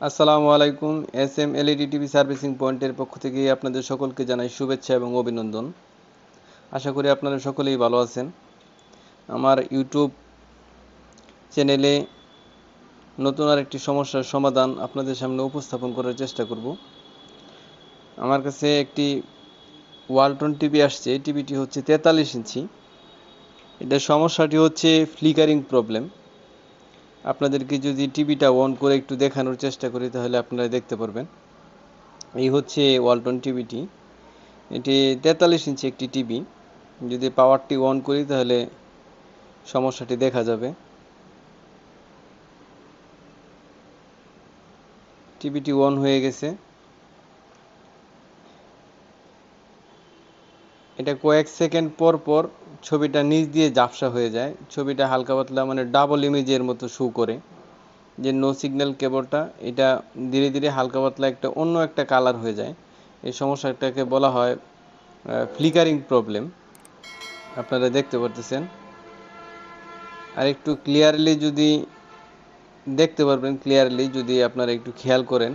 আসসালামু আলাইকুম। SM LED TV servicing পয়েন্টের পক্ষ থেকে আপনাদের সকলকে জানাই শুভেচ্ছা এবং অভিনন্দন। আশা করি আপনারা সকলেই ভালো আছেন। আমার ইউটিউব চ্যানেলে নতুন আরেকটি সমস্যার সমাধান আপনাদের সামনে উপস্থাপন করার চেষ্টা করব। আমার কাছে একটি ওয়ালটন টিভি আসছে। টিভিটি হচ্ছে 43 ইঞ্চি। এটার সমস্যাটি হচ্ছে ফ্লিকারিং প্রবলেম। আপনাদেরকে যদি টিভিটা অন করে একটু দেখানোর চেষ্টা করি তাহলে আপনারা দেখতে পারবেন। এই হচ্ছে ওয়ালটন টিভিটি। এটি 43 ইঞ্চি একটি টিভি। যদি পাওয়ারটি অন করি তাহলে সমস্যাটি দেখা যাবে। টিভিটি অন হয়ে গেছে। এটা কয়েক সেকেন্ড পর পর ছবিটা নিচ দিয়ে ঝাপসা হয়ে যায়। ছবিটা হালকা পাতলা মানে ডাবল ইমেজের মতো শো করে। যে নো সিগন্যাল কেবলটা এটা ধীরে ধীরে হালকা পাতলা অন্য একটা কালার হয়ে যায়। এই সমস্যাটাকে বলা হয় ফ্লিকারিং প্রবলেম। আপনারা দেখতে পারতেছেন। আর একটু ক্লিয়ারলি যদি দেখতে পারবেন, ক্লিয়ারলি যদি আপনারা একটু খেয়াল করেন,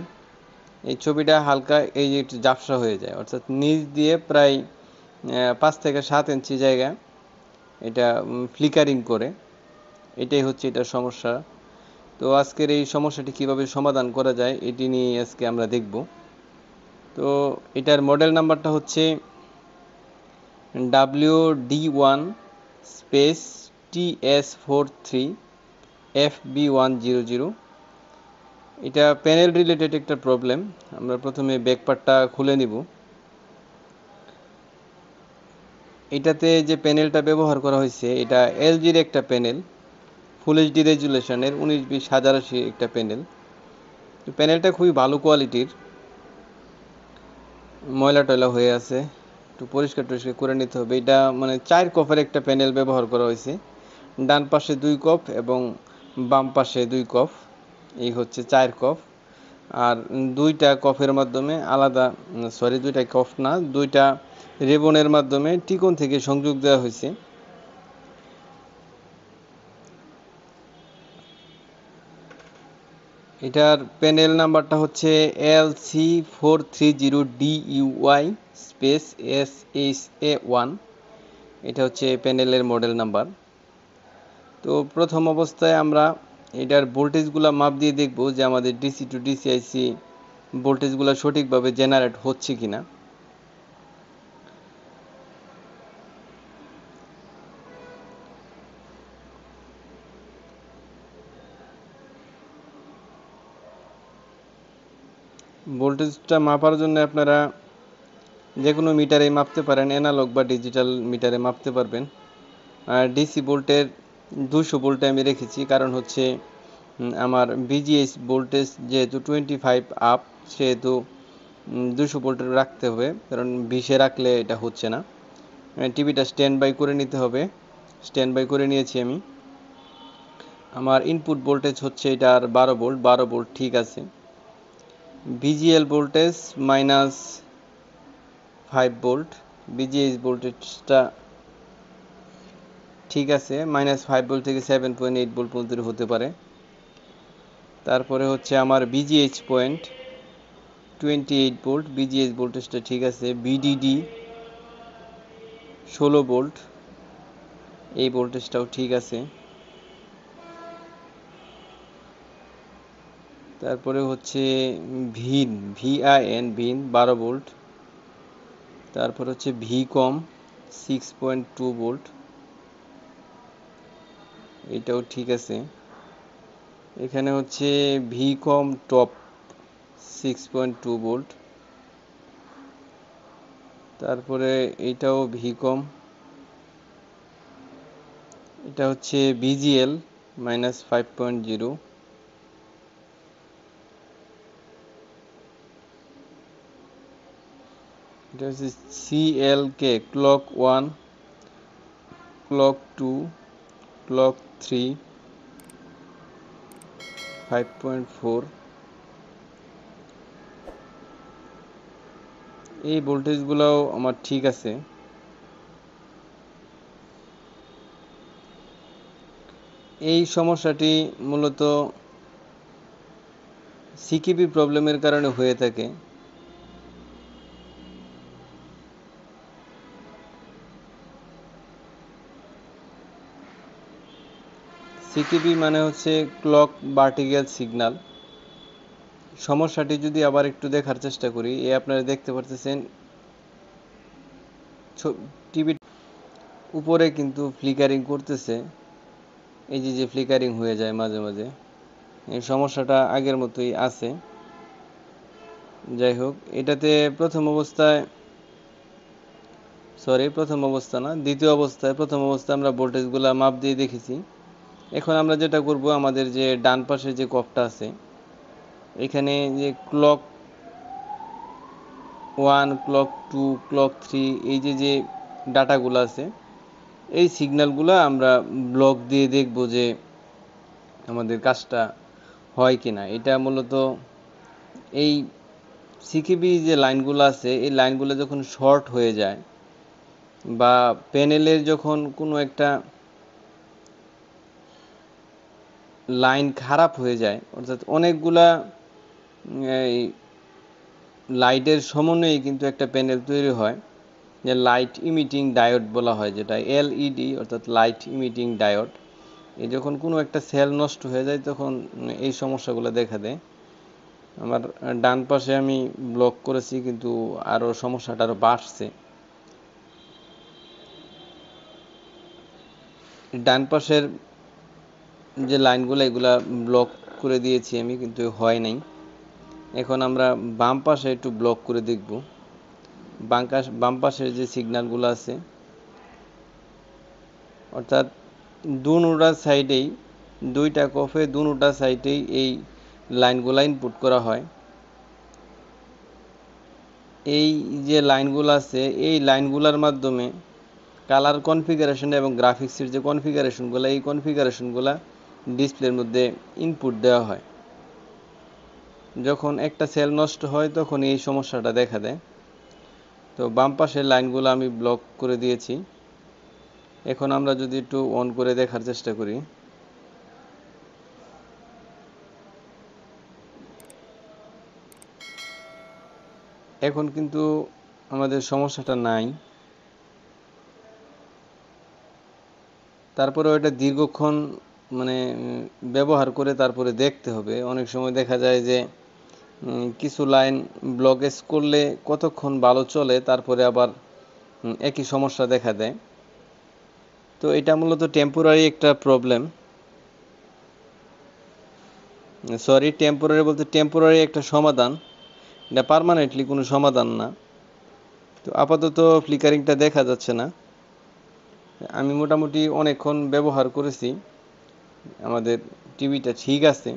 এই ছবিটা হালকা এই যে একটু ঝাপসা হয়ে যায়, অর্থাৎ নিচ দিয়ে প্রায় 5 থেকে 7 ইঞ্চি জায়গা এটা ফ্লিকারিং করে। এটাই হচ্ছে এটার সমস্যা। তো আজকের এই সমস্যাটি কিভাবে সমাধান করা যায় এটি নিয়ে আজকে আমরা দেখব। তো এটার মডেল নাম্বারটা হচ্ছে WD1-TS43FB100। এটা প্যানেল রিলেটেড একটা প্রবলেম। আমরা প্রথমে ব্যাকপার্টটা খুলে নিব। এটাতে যে প্যানেলটা ব্যবহার করা হয়েছে এটা এলজির একটা প্যানেল, ফুল এইচডি রেজুলেশনের 19-20-1080 একটা প্যানেল। প্যানেলটা খুবই ভালো কোয়ালিটির। ময়লা টয়লা হয়ে আছে, একটু পরিষ্কার টরিষ্কার করে নিতে হবে। এটা মানে 4 কপের একটা প্যানেল ব্যবহার করা হয়েছে। ডান পাশে 2 কপ এবং বাম পাশে 2 কপ, এই হচ্ছে 4 কপ। আর 2টা কফের মাধ্যমে আলাদা, সরি 2টা কফ না, 2টা রেবনের মাধ্যমে টিকন থেকে সংযোগ দেওয়া হয়েছে। এটার প্যানেল নাম্বারটা হচ্ছে LC430DUY-SHA1। এটা হচ্ছে প্যানেলের মডেল নাম্বার। তো প্রথম অবস্থায় আমরা এটার ভোল্টেজগুলো মাপ দিয়ে দেখব যে আমাদের ডিসি টু ডিসিআইসি ভোল্টেজগুলো সঠিকভাবে জেনারেট হচ্ছে কিনা। ভোল্টেজটা মাপার জন্য আপনারা যে কোনো মিটারে মাপতে পারেন, অ্যানালগ বা ডিজিটাল মিটারে মাপতে পারবেন। আর ডিসি ভোল্টের 200 ভোল্টে আমি রেখেছি, কারণ হচ্ছে আমার বিজিএস ভোল্টেজ যেহেতু 25 আপ, সেহেতু 200 ভোল্টের রাখতে হবে, কারণ 20-এ রাখলে এটা হচ্ছে না। টিভিটা স্ট্যান্ড বাই করে নিতে হবে। স্ট্যান্ড বাই করে নিয়েছি আমি। আমার ইনপুট ভোল্টেজ হচ্ছে এটার 12 ভোল্ট। 12 ভোল্ট ঠিক আছে। VGL voltage -5 volt. বিজিএস ভোল্টেজটা ঠিক আছে, -5 ভোল্ট থেকে 7.8 ভোল্ট পর্যন্ত হতে পারে। তারপরে হচ্ছে আমার বিজিএইচ পয়েন্ট 28 ভোল্ট। বিজিএস ভোল্টেজটা ঠিক আছে। বিডিডি 16 ভোল্ট, এই ভোল্টেজটাও ঠিক আছে। তারপরে হচ্ছে ভিন 12 ভোল্ট। তারপর হচ্ছে ভিকম 6.2 ভোল্ট, এটাও ঠিক আছে। এখানে হচ্ছে ভিকম টপ 6.2 ভোল্ট। তারপরে এটাও ভিকম। এটা হচ্ছে বিজিএল -5.0। এটা হচ্ছে সিএলকে ক্লক 1, ক্লক 2, ক্লক 3, 5.4। এই ভোল্টেজগুলোও আমার ঠিক আছে। এই সমস্যাটি মূলত সিকিপি প্রবলেমের কারণে হয়ে থাকে। সিকিপি মানে হচ্ছে ক্লক ভার্টিক্যাল সিগন্যাল। সমস্যাটি যদি আবার একটু দেখার চেষ্টা করি, আপনারা দেখতে পারতেছেন টিভি উপরে কিন্তু ফ্লিকারিং করতেছে, এই যে ফ্লিকারিং হয়ে যায় মাঝে মাঝে, এই সমস্যাটা আগের মতোই আছে। যাই হোক, এটাতে প্রথম অবস্থায় প্রথম অবস্থায় আমরা ভোল্টেজগুলো মাপ দিয়ে দেখেছি। এখন আমরা যেটা করব, আমাদের যে ডান পাশে যে কপটা আছে, এখানে যে ক্লক 1, ক্লক 2, ক্লক 3, এই যে ডাটাগুলো আছে, এই সিগন্যালগুলো আমরা ব্লক দিয়ে দেখব যে আমাদের কাজটা হয় কিনা। এটা মূলত এই সিকিবি যে লাইনগুলো আছে, এই লাইনগুলো যখন শর্ট হয়ে যায় বা প্যানেলের যখন কোনো একটা লাইন খারাপ হয়ে যায়, অর্থাৎ অনেকগুলা এই লাইটের সমন্বয়ে কিন্তু একটা প্যানেল তৈরি হয়, যে লাইট ইমিটিং ডায়োড বলা হয়, যেটা এলইডি অর্থাৎ লাইট ইমিটিং ডায়োড। এই যখন কোনো একটা সেল নষ্ট হয়ে যায় তখন এই সমস্যাগুলো দেখা দেয়। আমার ডান পাশে আমি ব্লক করেছি, কিন্তু আরও সমস্যাটা আরও বাড়ছে। ডান পাশের যে লাইনগুলো, এগুলা ব্লক করে দিয়েছি আমি, কিন্তু হয় নাই। এখন আমরা বাম পাশে একটু ব্লক করে দেখব। বাম পাশের যে সিগন্যালগুলো আছে, অর্থাৎ দুটা সাইডেই, দুইটা কফে দুটা সাইডেই এই লাইনগুলো ইনপুট করা হয়। এই যে লাইনগুলো আছে, এই লাইনগুলোর মাধ্যমে কালার কনফিগারেশন এবং গ্রাফিক্সের যে কনফিগারেশনগুলো, এই কনফিগারেশনগুলো ডিসপ্লের মধ্যে ইনপুট দেওয়া হয়। যখন একটা সেল নষ্ট হয় তখন এই সমস্যাটা দেখা দেয়। তো বাম পাশের লাইনগুলো আমি ব্লক করে দিয়েছি। এখন আমরা যদি একটু অন করে দেখার চেষ্টা করি, এখন কিন্তু আমাদের সমস্যাটা নাই। তারপরে ওটা দীর্ঘক্ষণ মানে ব্যবহার করে তারপরে দেখতে হবে। অনেক সময় দেখা যায় যে কিছু লাইন ব্লকেজ করলে কতক্ষণ ভালো চলে, তারপরে আবার একই সমস্যা দেখা দেয়। তো এটা মূলত টেম্পোরারি একটা প্রবলেম, টেম্পোরারি একটা সমাধান, এটা পার্মানেন্টলি কোনো সমাধান না। তো আপাতত ফ্লিকারিংটা দেখা যাচ্ছে না। আমি মোটামুটি অনেকক্ষণ ব্যবহার করেছি, আমাদের টিভিটা ঠিক আছে।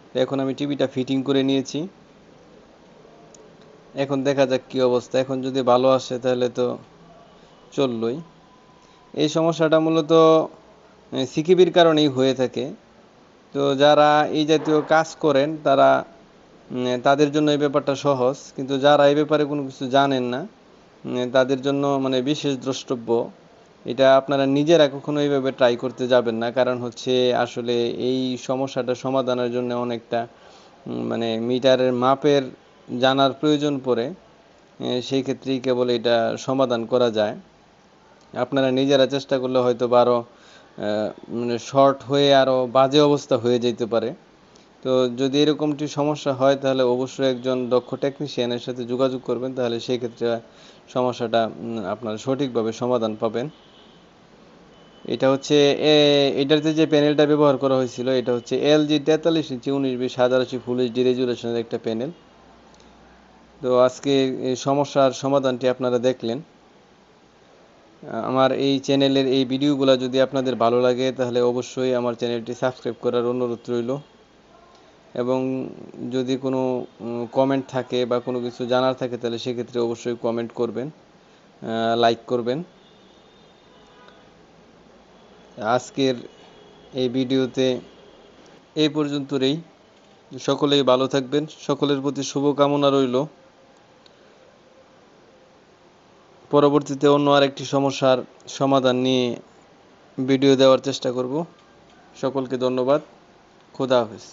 তো এখন আমি টিভিটা ফিটিং করে নিয়েছি, এখন দেখা যাক কি অবস্থা। এখন যদি ভালো আসে তাহলে তো চললই। এই সমস্যাটা মূলত সিকিবির কারণেই হয়ে থাকে। তো যারা এই জাতীয় কাজ করেন তারা তাদের জন্য এই ব্যাপারটা সহজ, কিন্তু যারা এই ব্যাপারে কোনো কিছু জানেন না তাদের জন্য মানে বিশেষ দ্রষ্টব্য। এটা আপনারা নিজেরা কখনো এইভাবে ট্রাই করতে যাবেন না, কারণ হচ্ছে আসলে এই সমস্যাটা সমাধানের জন্য অনেকটা মানে মিটারের মাপের জানার প্রয়োজন পড়ে। সেই ক্ষেত্রেই কেবল এটা সমাধান করা যায়। আপনারা নিজেরা চেষ্টা করলে হয়তো আরও মানে শর্ট হয়ে আরও বাজে অবস্থা হয়ে যেতে পারে। তো যদি এরকমটি সমস্যা হয় তাহলে অবশ্যই একজন দক্ষ টেকনিশিয়ানের সাথে যোগাযোগ করবেন, তাহলে সেই ক্ষেত্রে সমস্যাটা আপনারা সঠিকভাবে সমাধান পাবেন। এটা হচ্ছে এটাতে যে প্যানেলটা ব্যবহার করা হয়েছিল, এটা হচ্ছে LG 43 ইঞ্চি 1920 1080 ফুল এইচডি রেজুলেশনের একটা প্যানেল। তো আজকে এই সমস্যার সমাধানটি আপনারা দেখলেন। আমার এই চ্যানেলের এই ভিডিওগুলো যদি আপনাদের ভালো লাগে তাহলে অবশ্যই আমার চ্যানেলটি সাবস্ক্রাইব করার অনুরোধ রইল, এবং যদি কোনো কমেন্ট থাকে বা কোনো কিছু জানার থাকে তাহলে সেক্ষেত্রে অবশ্যই কমেন্ট করবেন, লাইক করবেন। আজকের এই ভিডিওতে এই পর্যন্তই। সকলেই ভালো থাকবেন, সকলের প্রতি শুভকামনা রইল। পরবর্তীতে অন্য আরেকটি সমস্যার সমাধান নিয়ে ভিডিও দেওয়ার চেষ্টা করব। সকলকে ধন্যবাদ। খোদা হাফেজ।